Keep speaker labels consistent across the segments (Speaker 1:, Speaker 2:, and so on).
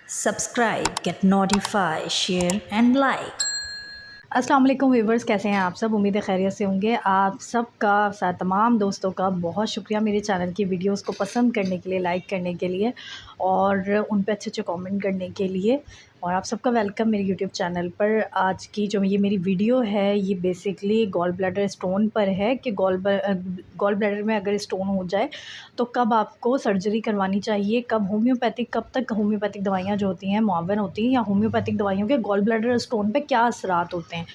Speaker 1: Subscribe, get notified, share and like।
Speaker 2: अस्सलाम वालेकुम viewers, कैसे हैं आप सब। उम्मीद है खैरियत से होंगे। आप सब का तमाम दोस्तों का बहुत शुक्रिया मेरे चैनल की वीडियोस को पसंद करने के लिए, लाइक करने के लिए और उन पे अच्छे अच्छे कमेंट करने के लिए। और आप सबका वेलकम मेरे यूट्यूब चैनल पर। आज की जो ये मेरी वीडियो है ये बेसिकली गॉल ब्लैडर स्टोन पर है कि गॉल ब्लैडर में अगर स्टोन हो जाए तो कब आपको सर्जरी करवानी चाहिए, कब तक होम्योपैथिक दवाइयाँ जो होती हैं मुआवन होती हैं, या होम्योपैथिक दवाइयों के गॉल ब्लैडर स्टोन पे क्या असरात होते हैं।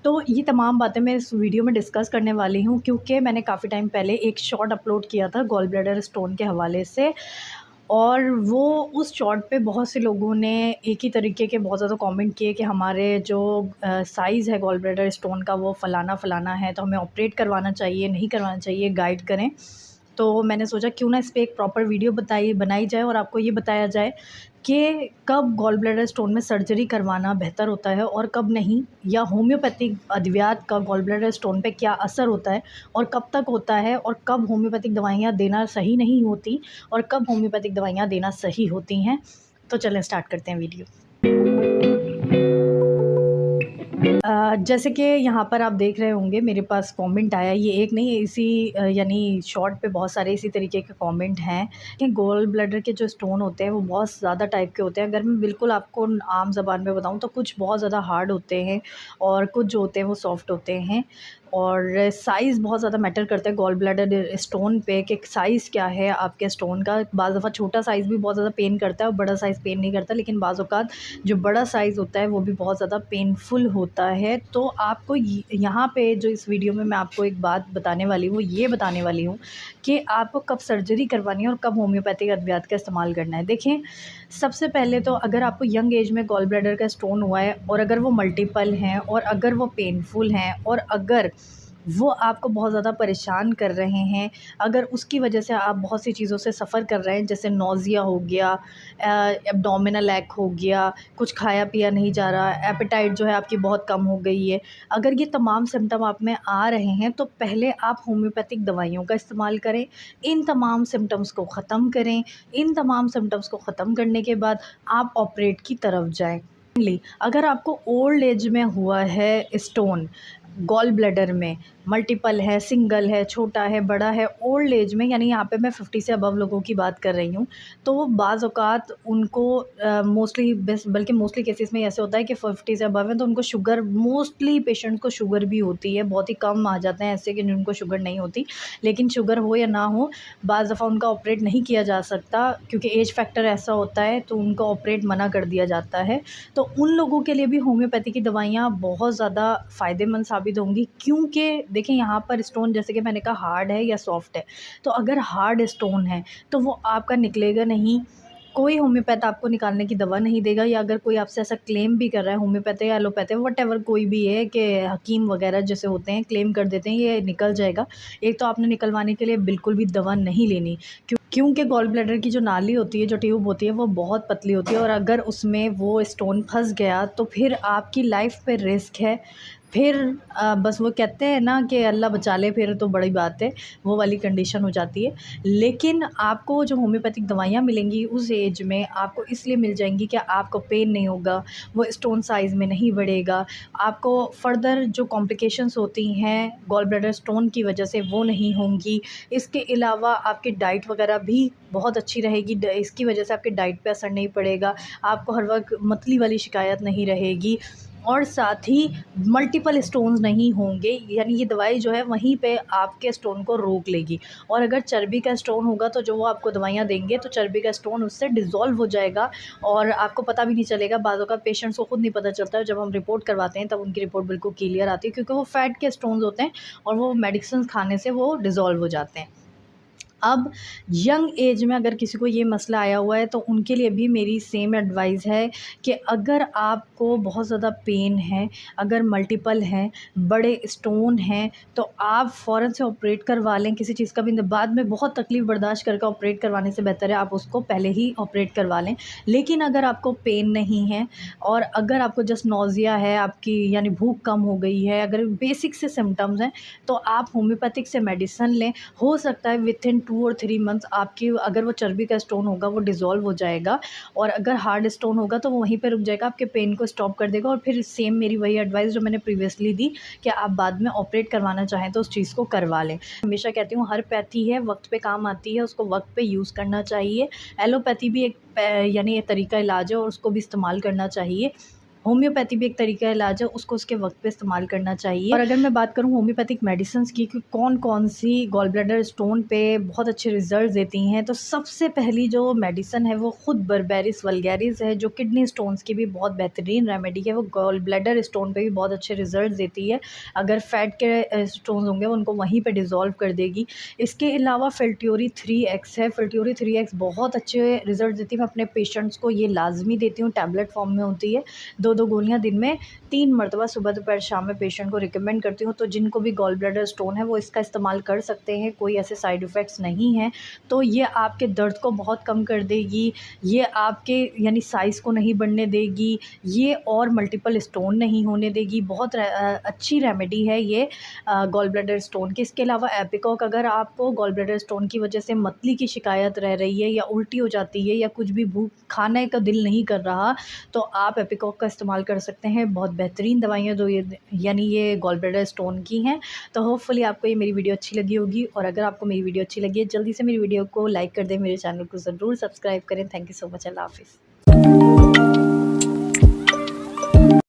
Speaker 2: तो ये तमाम बातें मैं इस वीडियो में डिस्कस करने वाली हूँ, क्योंकि मैंने काफ़ी टाइम पहले एक शॉर्ट अपलोड किया था गॉल ब्लैडर स्टोन के हवाले से, और वो उस शॉर्ट पे बहुत से लोगों ने एक ही तरीके के बहुत ज़्यादा कमेंट किए कि हमारे जो साइज़ है गॉल ब्लैडर स्टोन का वो फ़लाना फ़लाना है, तो हमें ऑपरेट करवाना चाहिए, नहीं करवाना चाहिए, गाइड करें। तो मैंने सोचा क्यों ना इस पे एक प्रॉपर वीडियो बनाई जाए और आपको ये बताया जाए कि कब गॉल ब्लैडर स्टोन में सर्जरी करवाना बेहतर होता है और कब नहीं, या होम्योपैथिक अद्वियात का गॉल ब्लैडर स्टोन पे क्या असर होता है और कब तक होता है, और कब होम्योपैथिक दवाइयाँ देना सही नहीं होती और कब होम्योपैथिक दवाइयाँ देना सही होती हैं। तो चलें स्टार्ट करते हैं वीडियो। जैसे कि यहाँ पर आप देख रहे होंगे मेरे पास कमेंट आया, ये एक नहीं, इसी यानी शॉर्ट पे बहुत सारे इसी तरीके के कमेंट हैं कि गोल ब्लैडर के जो स्टोन होते हैं वो बहुत ज़्यादा टाइप के होते हैं। अगर मैं बिल्कुल आपको आम ज़बान में बताऊँ तो कुछ बहुत ज़्यादा हार्ड होते हैं और कुछ जो होते हैं वो सॉफ्ट होते हैं, और साइज़ बहुत ज़्यादा मैटर करता है गॉल ब्लैडर स्टोन पे कि साइज़ क्या है आपके स्टोन का। बाज़ दफ़ा छोटा साइज़ भी बहुत ज़्यादा पेन करता है और बड़ा साइज़ पेन नहीं करता, लेकिन बाज़ औक़ात जो बड़ा साइज़ होता है वो भी बहुत ज़्यादा पेनफुल होता है। तो आपको यहाँ पे जो इस वीडियो में मैं आपको एक बात बताने वाली हूँ, ये बताने वाली हूँ कि आपको कब सर्जरी करवानी है और कब होम्योपैथिक अद्वियात का इस्तेमाल करना है। देखें, सबसे पहले तो अगर आपको यंग एज में गॉल ब्लैडर का स्टोन हुआ है और अगर वो मल्टीपल हैं और अगर वो पेनफुल हैं और अगर वो आपको बहुत ज़्यादा परेशान कर रहे हैं, अगर उसकी वजह से आप बहुत सी चीज़ों से सफ़र कर रहे हैं, जैसे नौज़िया हो गया, एब्डोमिनल एक हो गया, कुछ खाया पिया नहीं जा रहा, एपेटाइट जो है आपकी बहुत कम हो गई है, अगर ये तमाम सिम्टम आप में आ रहे हैं तो पहले आप होम्योपैथिक दवाइयों का इस्तेमाल करें। इन तमाम सिम्टम्स को ख़त्म करें। इन तमाम सिम्टम्स को ख़त्म करने के बाद आप ऑपरेट की तरफ जाएँ। अगर आपको ओल्ड एज में हुआ है स्टोन गॉल ब्लैडर में, मल्टीपल है, सिंगल है, छोटा है, बड़ा है, ओल्ड एज में, यानी यहाँ पे मैं 50 से अबव लोगों की बात कर रही हूँ, तो बाज़ औक़ात उनको मोस्टली बल्कि मोस्टली केसेस में ऐसे होता है कि 50 से अबव है तो उनको शुगर, मोस्टली पेशेंट को शुगर भी होती है। बहुत ही कम आ जाते हैं ऐसे कि जिनको शुगर नहीं होती, लेकिन शुगर हो या ना हो बाज़ दफ़ा उनका ऑपरेट नहीं किया जा सकता क्योंकि एज फैक्टर ऐसा होता है, तो उनका ऑपरेट मना कर दिया जाता है। तो उन लोगों के लिए भी होम्योपैथी की दवाइयाँ बहुत ज़्यादा फ़ायदेमंद साबित होंगी, क्योंकि देखें यहाँ पर स्टोन जैसे कि मैंने कहा हार्ड है या सॉफ्ट है। तो अगर हार्ड स्टोन है तो वो आपका निकलेगा नहीं, कोई होम्योपैथ आपको निकालने की दवा नहीं देगा। या अगर कोई आपसे ऐसा क्लेम भी कर रहा है, होम्योपैथी या एलोपैथी व्हाटएवर कोई भी है, कि हकीम वगैरह जैसे होते हैं क्लेम कर देते हैं ये निकल जाएगा, एक तो आपने निकलवाने के लिए बिल्कुल भी दवा नहीं लेनी, क्योंकि गॉल ब्लैडर की जो नाली होती है, जो ट्यूब होती है, वो बहुत पतली होती है, और अगर उसमें वो स्टोन फंस गया तो फिर आपकी लाइफ पे रिस्क है। फिर बस वो कहते हैं ना कि अल्लाह बचा ले, फिर तो बड़ी बात है, वो वाली कंडीशन हो जाती है। लेकिन आपको जो होम्योपैथिक दवाइयाँ मिलेंगी उस एज में आपको इसलिए मिल जाएंगी कि आपको पेन नहीं होगा, वो स्टोन साइज़ में नहीं बढ़ेगा, आपको फ़र्दर जो कॉम्प्लिकेशंस होती हैं गॉल ब्लैडर स्टोन की वजह से वो नहीं होंगी। इसके अलावा आपकी डाइट वगैरह भी बहुत अच्छी रहेगी, इसकी वजह से आपके डाइट पे असर नहीं पड़ेगा, आपको हर वक्त मतली वाली शिकायत नहीं रहेगी, और साथ ही मल्टीपल स्टोन्स नहीं होंगे। यानी ये दवाई जो है वहीं पे आपके स्टोन को रोक लेगी। और अगर चर्बी का स्टोन होगा तो जो वो आपको दवाइयाँ देंगे तो चर्बी का स्टोन उससे डिज़ोल्व हो जाएगा और आपको पता भी नहीं चलेगा। बाज़ों का पेशेंट्स को खुद नहीं पता चलता है, जब हम रिपोर्ट करवाते हैं तब उनकी रिपोर्ट बिल्कुल क्लियर आती है, क्योंकि वो फैट के स्टोन्स होते हैं और वो मेडिसिन खाने से वो डिज़ोल्व हो जाते हैं। अब यंग एज में अगर किसी को ये मसला आया हुआ है तो उनके लिए भी मेरी सेम एडवाइस है कि अगर आपको बहुत ज़्यादा पेन है, अगर मल्टीपल हैं, बड़े स्टोन हैं, तो आप फ़ौरन से ऑपरेट करवा लें। किसी चीज़ का भी बाद में बहुत तकलीफ़ बर्दाश्त करके ऑपरेट करवाने से बेहतर है आप उसको पहले ही ऑपरेट करवा लें। लेकिन अगर आपको पेन नहीं है और अगर आपको जस्ट नौज़िया है, आपकी यानी भूख कम हो गई है, अगर बेसिक से सिम्पटम्स हैं, तो आप होम्योपैथिक से मेडिसिन लें। हो सकता है विथिन 2 और 3 मंथ्स आपकी अगर वो चर्बी का स्टोन होगा वो डिज़ोल्व हो जाएगा, और अगर हार्ड स्टोन होगा तो वो वहीं पे रुक जाएगा, आपके पेन को स्टॉप कर देगा। और फिर सेम मेरी वही एडवाइस जो मैंने प्रीवियसली दी कि आप बाद में ऑपरेट करवाना चाहें तो उस चीज़ को करवा लें। हमेशा कहती हूँ हर पैथी है वक्त पे काम आती है, उसको वक्त पे यूज़ करना चाहिए। एलोपैथी भी एक यानी एक तरीका इलाज है और उसको भी इस्तेमाल करना चाहिए। होम्योपैथी भी एक तरीका इलाज है, उसको उसके वक्त पे इस्तेमाल करना चाहिए। और अगर मैं बात करूँ होम्योपैथिक मेडिसिन्स की कि कौन-कौन सी गॉल ब्लैडर स्टोन पे बहुत अच्छे रिज़ल्ट देती हैं, तो सबसे पहली जो मेडिसिन है वो खुद बर्बेरिस वल्गैरिस है, जो किडनी स्टोन्स की भी बहुत बेहतरीन रेमेडी है। वो गॉल ब्लैडर स्टोन पे भी बहुत अच्छे रिज़ल्ट देती है। अगर फैट के स्टोन्स होंगे उनको वहीं पे डिज़ोल्व कर देगी। इसके अलावा फिल्ट्योरी 3x है, फिल्ट्योरी 3x बहुत अच्छे रिज़ल्ट देती है। मैं अपने पेशेंट्स को ये लाज़मी देती हूँ, टैबलेट फॉर्म में होती है। 2-2 गोलियाँ दिन में 3 मरतबा सुबह, दोपहर, शाम में पेशेंट को रिकमेंड करती हूँ। तो जिनको भी गॉल ब्लैडर स्टोन है वो इसका इस्तेमाल कर सकते हैं, कोई ऐसे साइड इफ़ेक्ट्स नहीं हैं। तो ये आपके दर्द को बहुत कम कर देगी, ये आपके यानी साइज़ को नहीं बढ़ने देगी, ये और मल्टीपल स्टोन नहीं होने देगी। बहुत अच्छी रेमेडी है ये गॉल ब्लैडर स्टोन की। इसके अलावा एपिकॉक, अगर आपको गॉल ब्लैडर स्टोन की वजह से मतली की शिकायत रह रही है या उल्टी हो जाती है या कुछ भी भूख खाने का दिल नहीं कर रहा, तो आप एपिकॉक का इस्तेमाल कर सकते हैं। बहुत बेहतरीन दवाइयाँ जो ये यानी ये गॉल ब्लैडर स्टोन की हैं। तो होपफुली आपको ये मेरी वीडियो अच्छी लगी होगी, और अगर आपको मेरी वीडियो अच्छी लगी है जल्दी से मेरी वीडियो को लाइक कर दें, मेरे चैनल को ज़रूर सब्सक्राइब करें। Thank you so much. अल्लाह हाफ़िज़।